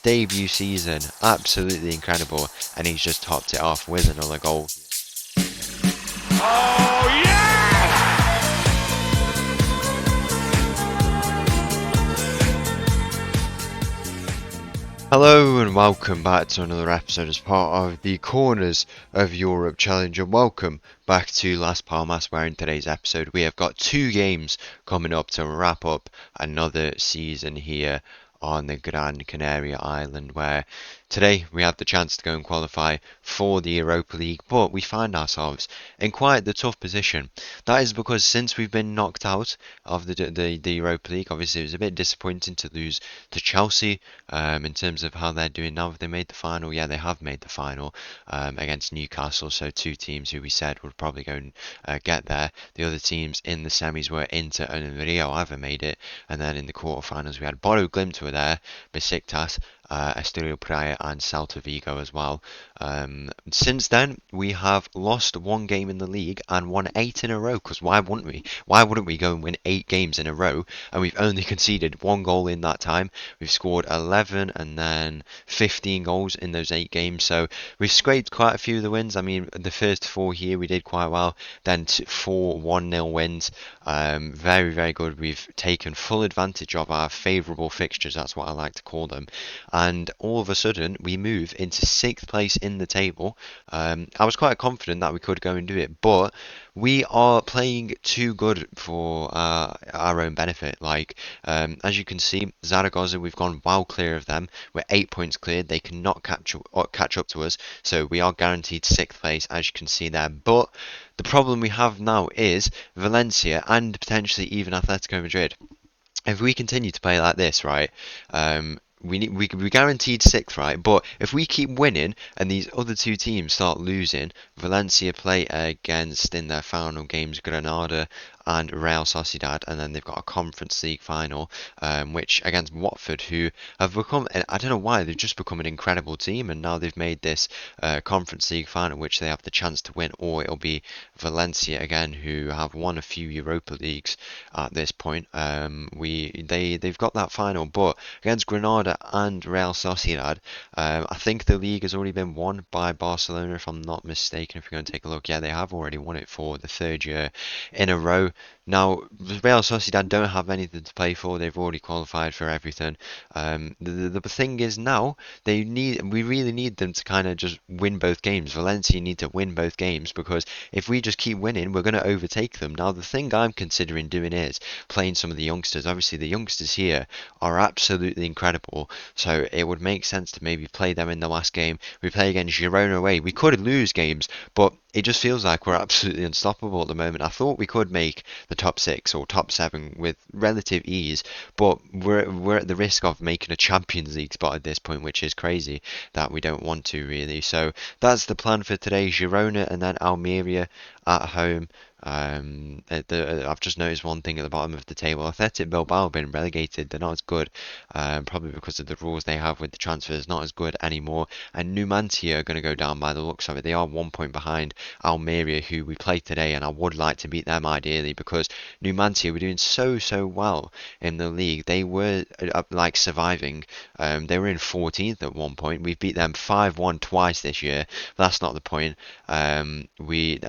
Debut season, absolutely incredible, and he's just topped it off with another goal. Oh, yes! Hello and welcome back to another episode as part of the Corners of Europe Challenge, and welcome back to Las Palmas, where in today's episode we have got two games coming up to wrap up another season here on the Gran Canaria island, where today we have the chance to go and qualify for the Europa League, but we find ourselves in quite the tough position. That is because since we've been knocked out of the Europa League, obviously it was a bit disappointing to lose to Chelsea. In terms of how they're doing now, have they made the final? Yeah, they have made the final against Newcastle. So two teams who we said would probably go and get there. The other teams in the semis were Inter and Almeria either made it, and then in the quarterfinals we had Bodo Glimt were there, Besiktas, Estoril Praia and Celta Vigo as well. Since then, we have lost one game in the league and won 8 in a row. Because why wouldn't we? Why wouldn't we go and win 8 games in a row? And we've only conceded one goal in that time. We've scored 11 and then 15 goals in those 8 games. So we've scraped quite a few of the wins. I mean, the first four here we did quite well. Then four 1-0 wins. Very, very good. We've taken full advantage of our favourable fixtures. That's what I like to call them. And all of a sudden, we move into sixth place in the table. I was quite confident that we could go and do it, but we are playing too good for our own benefit. Like, as you can see, Zaragoza, we've gone well clear of them. We're 8 points cleared. They cannot catch up to us, so we are guaranteed sixth place, as you can see there. But the problem we have now is Valencia and potentially even Atletico Madrid. If we continue to play like this, right, we guaranteed sixth, right? But if we keep winning and these other two teams start losing, Valencia play against in their final games Granada and Real Sociedad, and then they've got a Conference League final, which against Watford, who have become, I don't know why, they've just become an incredible team, and now they've made this Conference League final, which they have the chance to win, or it'll be Valencia again, who have won a few Europa Leagues at this point. They've got that final, but against Granada and Real Sociedad, I think the league has already been won by Barcelona, if I'm not mistaken. If you're going to take a look, yeah, they have already won it for the third year in a row. Now, Real Sociedad don't have anything to play for. They've already qualified for everything. The thing is now we really need them to kind of just win both games. Valencia need to win both games, because if we just keep winning, we're going to overtake them. Now, the thing I'm considering doing is playing some of the youngsters. Obviously, the youngsters here are absolutely incredible, so it would make sense to maybe play them in the last game. We play against Girona away. We could lose games, but it just feels like we're absolutely unstoppable at the moment. I thought we could make the top six or top seven with relative ease, but we're at the risk of making a Champions League spot at this point, which is crazy that we don't want to really. So that's the plan for today: Girona and then Almeria at home. I've just noticed one thing at the bottom of the table. Athletic Bilbao have been relegated. They're not as good, probably because of the rules they have with the transfers. Not as good anymore. And Numancia are going to go down by the looks of it. They are 1 point behind Almeria, who we played today, and I would like to beat them ideally, because Numancia were doing so well in the league. They were like surviving. They were in 14th at one point. We've beat them 5-1 twice this year. That's not the point. And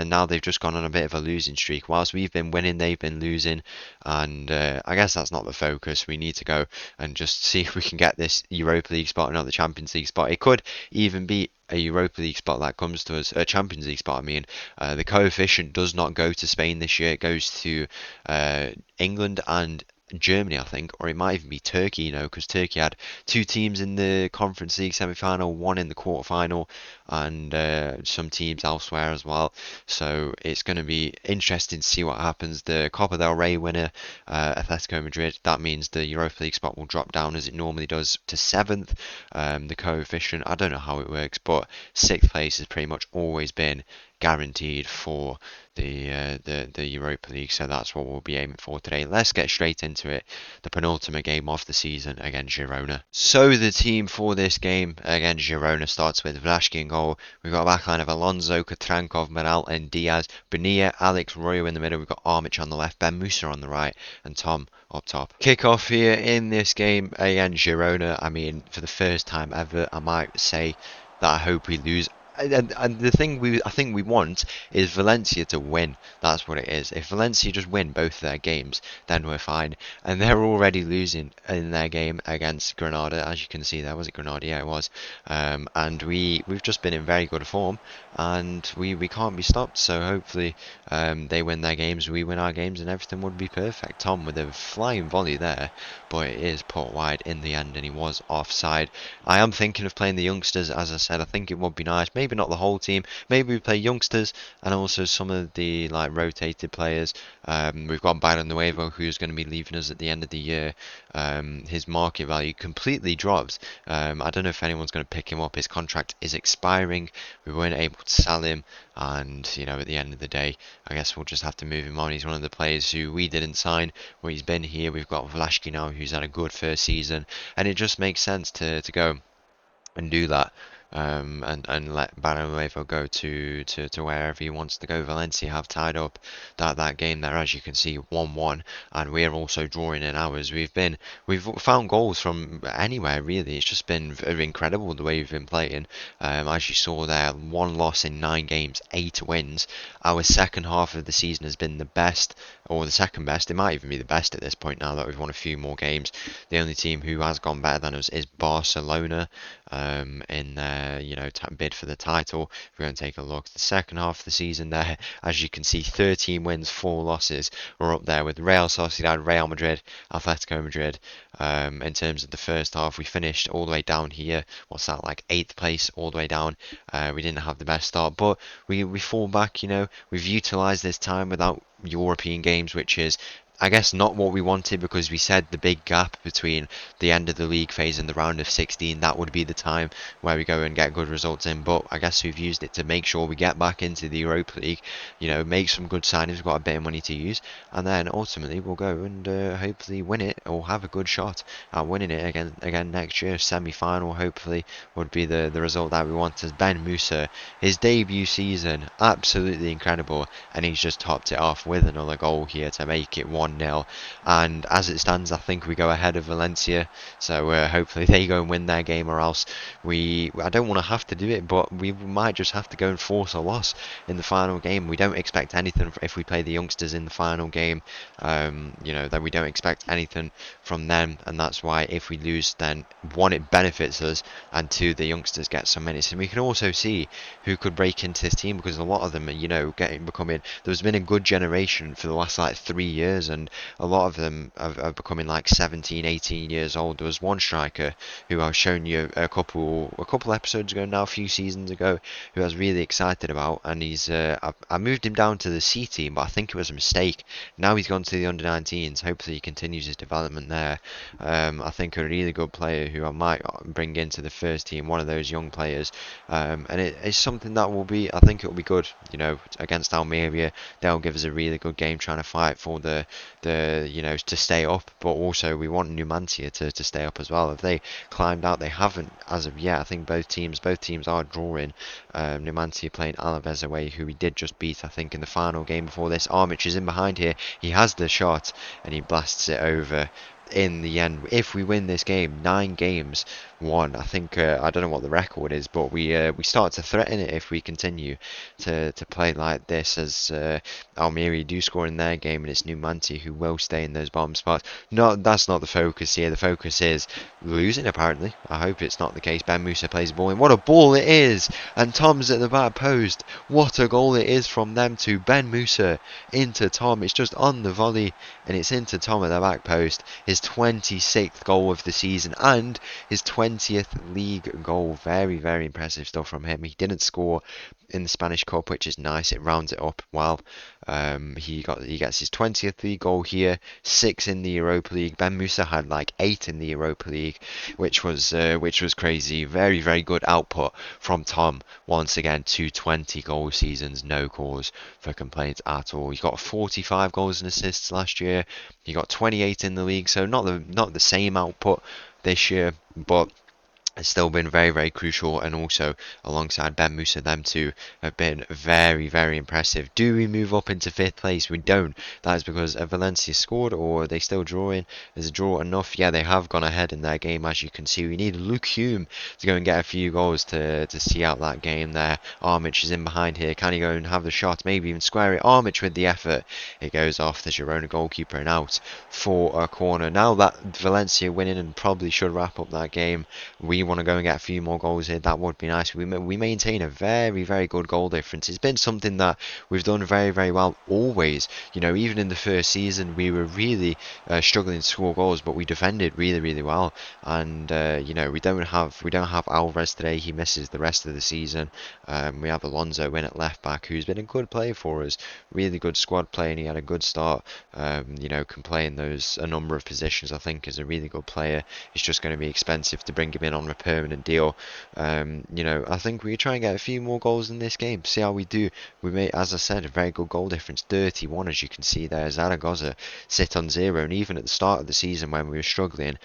now they've just gone on a bit of a losing streak. Whilst we've been winning, they've been losing, and I guess that's not the focus. We need to go and just see if we can get this Europa League spot, not the Champions League spot. It could even be a Europa League spot that comes to us, a Champions League spot. I mean, the coefficient does not go to Spain this year. It goes to England and Germany, I think, or it might even be Turkey, because Turkey had two teams in the Conference League semi-final, one in the quarter-final, and some teams elsewhere as well. So it's going to be interesting to see what happens. The Copa del Rey winner, Atletico Madrid, that means the Europa League spot will drop down as it normally does to seventh. The coefficient, I don't know how it works, but sixth place has pretty much always been guaranteed for the Europa League. So that's what we'll be aiming for today. Let's get straight into it. The penultimate game of the season against Girona. So the team for this game against Girona starts with Vlašky in goal. We've got a backline of Alonso, Katrankov, Moral and Diaz, Bonilla, Alex, Royo in the middle. We've got Armic on the left, Ben Musa on the right, and Tom up top. Kick-off here in this game against Girona. I mean, for the first time ever, I might say that I hope we lose. And the thing I think we want is Valencia to win. That's what it is. If Valencia just win both their games, then we're fine. And they're already losing in their game against Granada, as you can see there. Was it Granada? Yeah, it was. And we've just been in very good form, and we can't be stopped. So hopefully they win their games, we win our games, and everything would be perfect. Tom with a flying volley there, but it is put wide in the end, and he was offside. I am thinking of playing the youngsters, as I said. I think it would be nice. Maybe not the whole team. Maybe we play youngsters and also some of the like rotated players. We've got Byron Nuevo, who's going to be leaving us at the end of the year. His market value completely drops. I don't know if anyone's going to pick him up. His contract is expiring. We weren't able to sell him, and at the end of the day, I guess we'll just have to move him on. He's one of the players who we didn't sign. Well, he's been here. We've got Vlašky now, who's had a good first season, and it just makes sense to go and do that. And let Barrow go to wherever he wants to go. Valencia have tied up that game there, as you can see, 1-1, and we're also drawing in ours. We've found goals from anywhere really. It's just been incredible the way we've been playing. As you saw there, 1 loss in 9 games, 8 wins. Our second half of the season has been the best, or the second best. It might even be the best at this point now that we've won a few more games. The only team who has gone better than us is Barcelona in their bid for the title. If we're going to take a look at the second half of the season there, as you can see, 13 wins, 4 losses. We're up there with Real Sociedad, Real Madrid, Atletico Madrid. In terms of the first half, we finished all the way down here. What's that, like 8th place all the way down? We didn't have the best start, but we fall back. We've utilised this time without European games, which is, I guess, not what we wanted, because we said the big gap between the end of the league phase and the round of 16, that would be the time where we go and get good results in. But I guess we've used it to make sure we get back into the Europa League, make some good signings. We've got a bit of money to use, and then ultimately we'll go and hopefully win it, or have a good shot at winning it again next year. Semi-final hopefully would be the result that we want. As Ben Musa, his debut season, absolutely incredible, and he's just topped it off with another goal here to make it 1-0. And as it stands, I think we go ahead of Valencia, so hopefully they go and win their game, or else I don't want to have to do it, but we might just have to go and force a loss in the final game. We don't expect anything if we play the youngsters in the final game, that we don't expect anything from them, and that's why if we lose, then 1, it benefits us, and 2, the youngsters get some minutes. And we can also see who could break into this team, because a lot of them are becoming, there's been a good generation for the last 3 years, and a lot of them are becoming 17, 18 years old. There was one striker who I was showing you a couple episodes ago now, a few seasons ago, who I was really excited about, and he's I moved him down to the C team, but I think it was a mistake. Now he's gone to the under-19s. Hopefully he continues his development there. I think a really good player who I might bring into the first team, one of those young players, and it's something that will be, I think it will be good, against Almeria. They'll give us a really good game, trying to fight for the to stay up, but also we want Numancia to stay up as well. If they climbed out, they haven't as of yet. I think both teams are drawing. Numancia playing Alaves away, who we did just beat, I think, in the final game before this. Armic is in behind here. He has the shot, and he blasts it over. In the end, if we win this game, 9 games won. I think I don't know what the record is, but we start to threaten it if we continue to play like this, as Almeria do score in their game, and it's Numancia who will stay in those bottom spots. No, that's not the focus here. The focus is losing, apparently. I hope it's not the case. Ben Musa plays the ball in. What a ball it is! And Tom's at the back post. What a goal it is from them to Ben Musa into Tom. It's just on the volley, and it's into Tom at the back post. His 26th goal of the season, and his 20 20th league goal. Very, very impressive stuff from him. He didn't score in the Spanish Cup, which is nice. It rounds it up well. He gets his 20th league goal here, 6 in the Europa League. Ben Musa had like 8 in the Europa League, which was crazy. Very, very good output from Tom. Once again, 220 goal seasons, no cause for complaints at all. He got 45 goals and assists last year. He got 28 in the league, so not the same output this year, but has still been very, very crucial, and also alongside Ben Musa, them two have been very, very impressive. Do we move up into 5th place? We don't. That is because Valencia scored, or are they still drawing? Is a draw enough? Yeah, they have gone ahead in their game, as you can see. We need Luke Hume to go and get a few goals to see out that game there. Armic is in behind here. Can he go and have the shot? Maybe even square it. Armic with the effort. It goes off the Girona goalkeeper and out for a corner. Now that Valencia winning and probably should wrap up that game, we want to go and get a few more goals here. That would be nice. We maintain a very, very good goal difference. It's been something that we've done very, very well always. Even in the first season, we were really struggling to score goals, but we defended really, really well. And we don't have Alvarez today. He misses the rest of the season. We have Alonso in at left back, who's been a good player for us. Really good squad player, and he had a good start. Can play in a number of positions. I think is a really good player. It's just going to be expensive to bring him in on a permanent deal. I think we try and get a few more goals in this game. See how we do. We made, as I said, a very good goal difference, 31, as you can see there. Zaragoza sit on 0, and even at the start of the season when we were struggling,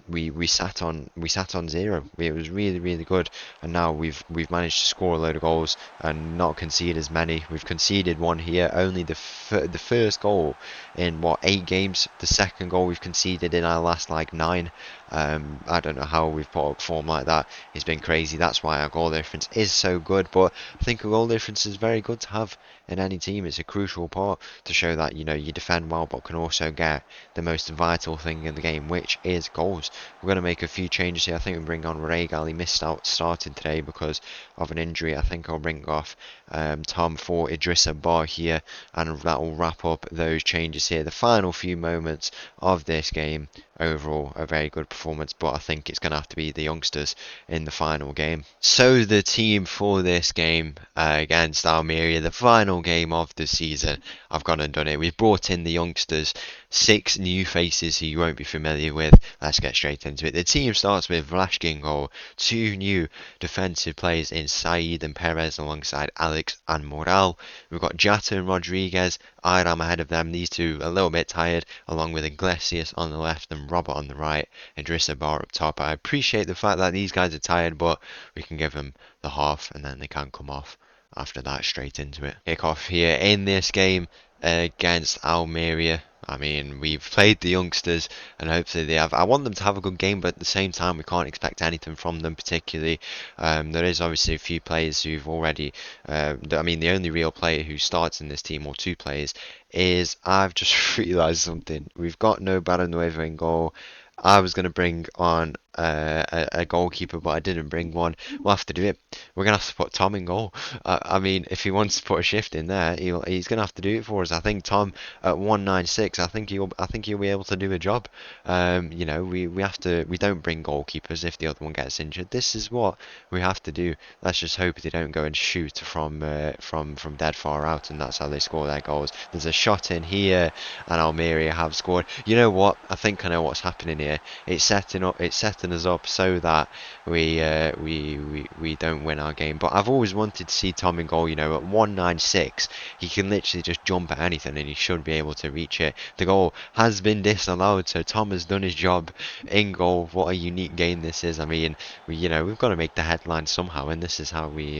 we sat on 0. It was really, really good, and now we've managed to score a load of goals and not concede as many. We've conceded one here, only the first goal in 8 games. The second goal we've conceded in our last 9. I don't know how we've put up form like that. It's been crazy. That's why our goal difference is so good. But I think a goal difference is very good to have in any team. It's a crucial part to show that you defend well, but can also get the most vital thing in the game, which is goals. We're going to make a few changes here. I think we bring on Regal. He missed out starting today because of an injury. I think I'll bring off Tom for Idrissa Bar here, and that will wrap up those changes here. The final few moments of this game. Overall, a very good performance, but I think it's going to have to be the youngsters in the final game. So the team for this game against Almeria, the final game of the season, I've gone and done it. We've brought in the youngsters, 6 new faces who you won't be familiar with. Let's get straight into it. The team starts with Vlaškin in goal, 2 new defensive players in Said and Perez alongside Alex and Moral. We've got Jata and Rodriguez. Iram ahead of them. These two a little bit tired, along with Iglesias on the left and Robert on the right. Idrissa Bar up top. I appreciate the fact that these guys are tired, but we can give them the half and then they can come off after that straight into it. Kick off here in this game against Almeria. I mean, we've played the youngsters and hopefully they have. I want them to have a good game, but at the same time, we can't expect anything from them particularly. There is obviously a few players who've already. The only real player who starts in this team, or 2 players, is I've just realised something. We've got no Barrenuevo in goal. I was going to bring on a goalkeeper, but I didn't bring one. We'll have to do it. We're going to have to put Tom in goal. If he wants to put a shift in there, he's going to have to do it for us. I think Tom at 196. I think he'll be able to do a job. We don't bring goalkeepers if the other one gets injured. This is what we have to do. Let's just hope they don't go and shoot from dead far out, and that's how they score their goals. There's a shot in here, and Almeria have scored. You know what? I think I know what's happening here. It's setting us up so that we don't win our game. But I've always wanted to see Tom in goal. At 196, he can literally just jump at anything, and he should be able to reach it. The goal has been disallowed, so Tom has done his job in goal. What a unique game this is. I mean, we've got to make the headline somehow, and this is how we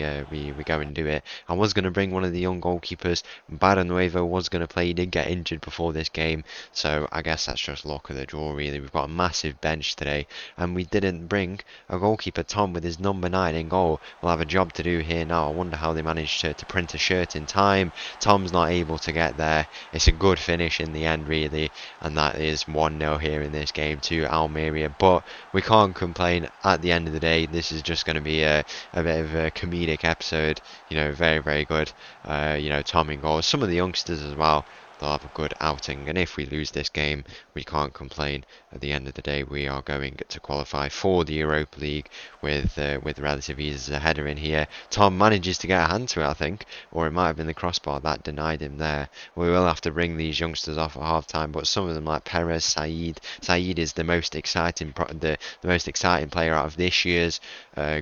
go and do it. I was going to bring one of the young goalkeepers. Barrenuevo was going to play. He did get injured before this game, so I guess that's just luck of the draw, really. We've got a massive bench today, and we didn't bring a goalkeeper. Tom with his number 9 in goal will have a job to do here now. I wonder how they managed to print a shirt in time. Tom's not able to get there. It's a good finish in the end, really, and that is 1-0 here in this game to Almeria, but we can't complain. At the end of the day, this is just going to be a bit of a comedic episode. Very, very good. Tom in goal. Some of the youngsters as well. they'll have a good outing. And if we lose this game, we can't complain. At the end of the day, we are going to qualify for the Europa League with relative ease as a header in here. Tom manages to get a hand to it, I think, or it might have been the crossbar that denied him there. We will have to bring these youngsters off at half time, but some of them like Perez, Saeed is the most exciting the most exciting player out of this year's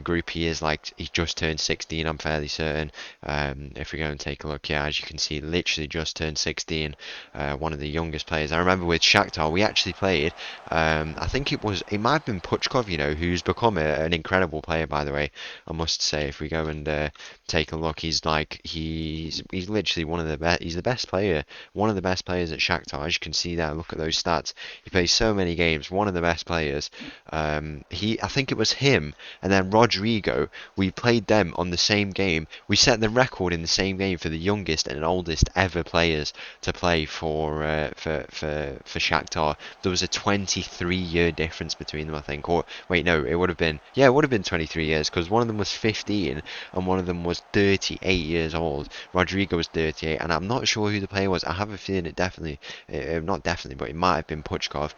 group. He is like he just turned 16. I'm fairly certain. If we go and take a look, yeah, as you can see, literally just turned 16. One of the youngest players. I remember with Shakhtar, we actually played. I think it might have been Puchkov, who's become an incredible player, by the way. I must say, if we go and take a look, he's literally one of the best. He's the best player, one of the best players at Shakhtar. As you can see there, look at those stats. He plays so many games. One of the best players. I think it was him and then Rodrigo. We played them on the same game. We set the record in the same game for the youngest and oldest ever players to play for Shakhtar. There was a 23-year difference between them, I think. Or wait, no, it would have been 23 years because one of them was 15 and one of them was 38 years old. Rodrigo was 38, and I'm not sure who the player was. I have a feeling not definitely, but it might have been Puchkov.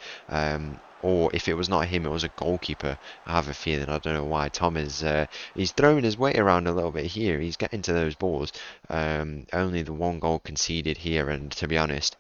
Or if it was not him, it was a goalkeeper. I have a feeling. I don't know why. Tom is he's throwing his weight around a little bit here. He's getting to those balls. Only the one goal conceded here, and to be honest,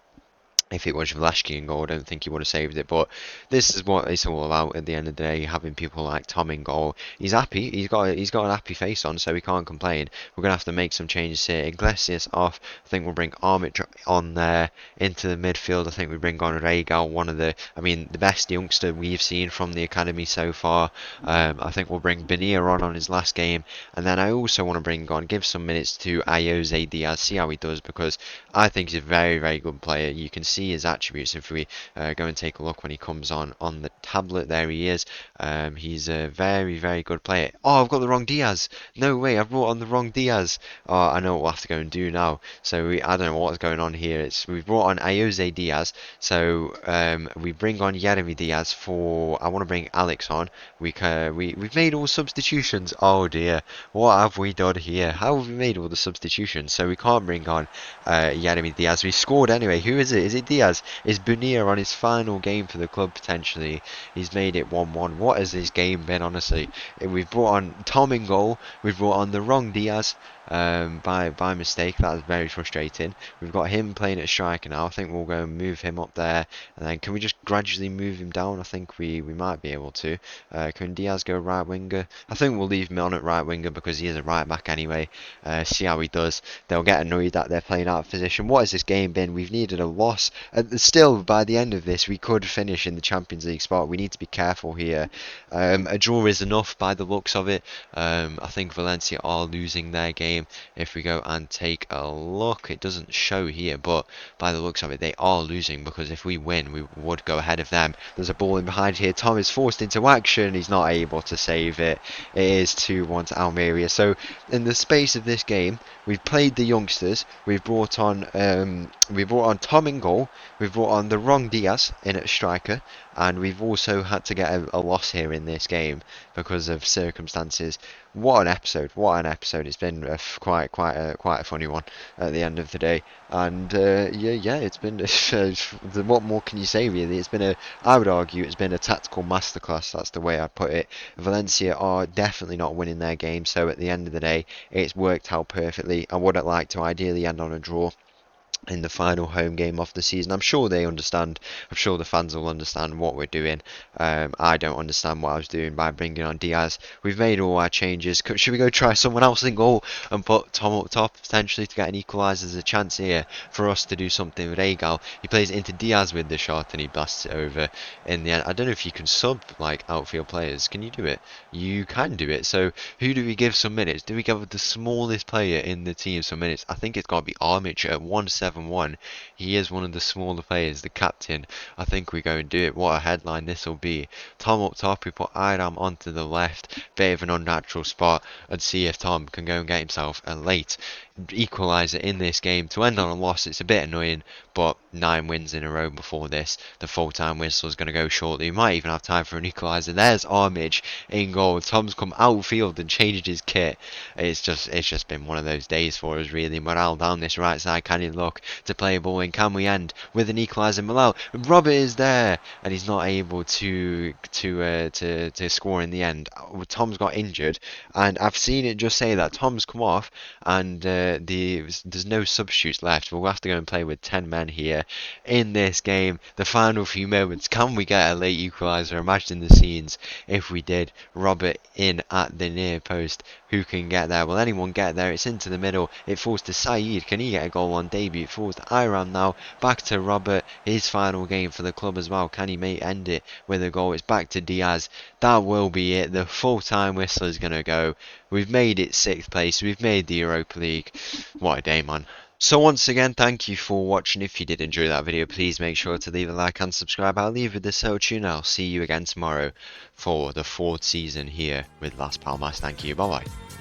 if it was Vlašky in goal, I don't think he would have saved it. But this is what it's all about at the end of the day, having people like Tom in goal. He's happy. He's got an happy face on, so he can't complain. We're going to have to make some changes here. Iglesias off. I think we'll bring Armit on there into the midfield. I think we bring on Regal, the best youngster we've seen from the academy so far. I think we'll bring Benir on his last game. And then I also want to give some minutes to Ayoze Diaz, see how he does, because I think he's a very, very good player. You can see his attributes if we go and take a look when he comes on the tablet. There he is. He's a very, very good player. Oh, I've got the wrong Diaz. No way, I've brought on the wrong Diaz. Oh, I know what we'll have to go and do now. So I don't know what's going on here. We've brought on Ayoze Diaz. So we bring on Yeremy Diaz I want to bring Alex on. We've made all substitutions. Oh dear, what have we done here? How have we made all the substitutions? So we can't bring on Yeremy Diaz. We scored anyway. Who is it? Is it Diaz? Is Bunir on his final game for the club potentially? He's made it 1-1. What has this game been, honestly? We've brought on Tom in goal. We've brought on the wrong Diaz by mistake. That is very frustrating. We've got him playing at striker now. I think we'll go and move him up there. And then can we just gradually move him down? I think we might be able to. Can Diaz go right winger? I think we'll leave him on at right winger because he is a right back anyway. See how he does. They'll get annoyed that they're playing out of position. What has this game been? We've needed a loss. Still, by the end of this, we could finish in the Champions League spot. We need to be careful here. A draw is enough by the looks of it. I think Valencia are losing their game. If we go and take a look, it doesn't show here, but by the looks of it, they are losing because if we win, we would go ahead of them. There's a ball in behind here. Tom is forced into action. He's not able to save it. It is 2-1 to Almeria. So in the space of this game, we've played the youngsters. We've brought on Tom in goal. We've brought on the wrong Diaz in at striker, and we've also had to get a loss here in this game because of circumstances. What an episode! What an episode! It's been quite a funny one at the end of the day, and it's been. What more can you say really? I would argue it's been a tactical masterclass. That's the way I put it. Valencia are definitely not winning their game, so at the end of the day, it's worked out perfectly. I would have liked to ideally end on a draw in the final home game of the season. I'm sure they understand. I'm sure the fans will understand what we're doing. I don't understand what I was doing by bringing on Diaz. We've made all our changes. Should we go try someone else in goal and put Tom up top potentially to get an equaliser? There's a chance here for us to do something with Regal. He plays into Diaz with the shot and he blasts it over in the end. I don't know if you can sub like outfield players. Can you do it? You can do it. So who do we give some minutes? Do we give the smallest player in the team some minutes? I think it's got to be Armich at 171. He is one of the smaller players, the captain. I think we go and do it. What a headline this will be. Tom up top, we put Iram onto the left. Bit of an unnatural spot. And see if Tom can go and get himself a late equaliser in this game. To end on a loss, it's a bit annoying, but 9 wins in a row before this. The full-time whistle is going to go shortly. We might even have time for an equaliser. There's Armage in goal. Tom's come outfield and changed his kit. It's just been one of those days for us, really. Morale down this right side. Can he look to play a ball in? Can we end with an equaliser? Morale. Robert is there, and he's not able to score in the end. Tom's got injured, and I've seen it just say that Tom's come off, and there's no substitutes left. We'll have to go and play with 10 men here in this game. The final few moments, can we get a late equaliser? Imagine the scenes if we did. Robert in at the near post. Who can get there? Will anyone get there? It's into the middle. It falls to Saeed. Can he get a goal on debut? It falls to Iram now. Back to Robert. His final game for the club as well. Can he end it with a goal? It's back to Diaz. That will be it. The full-time whistle is going to go. We've made it 6th place. We've made the Europa League. What a day, man. So once again, thank you for watching. If you did enjoy that video, please make sure to leave a like and subscribe. I'll leave with the so tune. I'll see you again tomorrow for the 4th season here with Las Palmas. Thank you. Bye bye.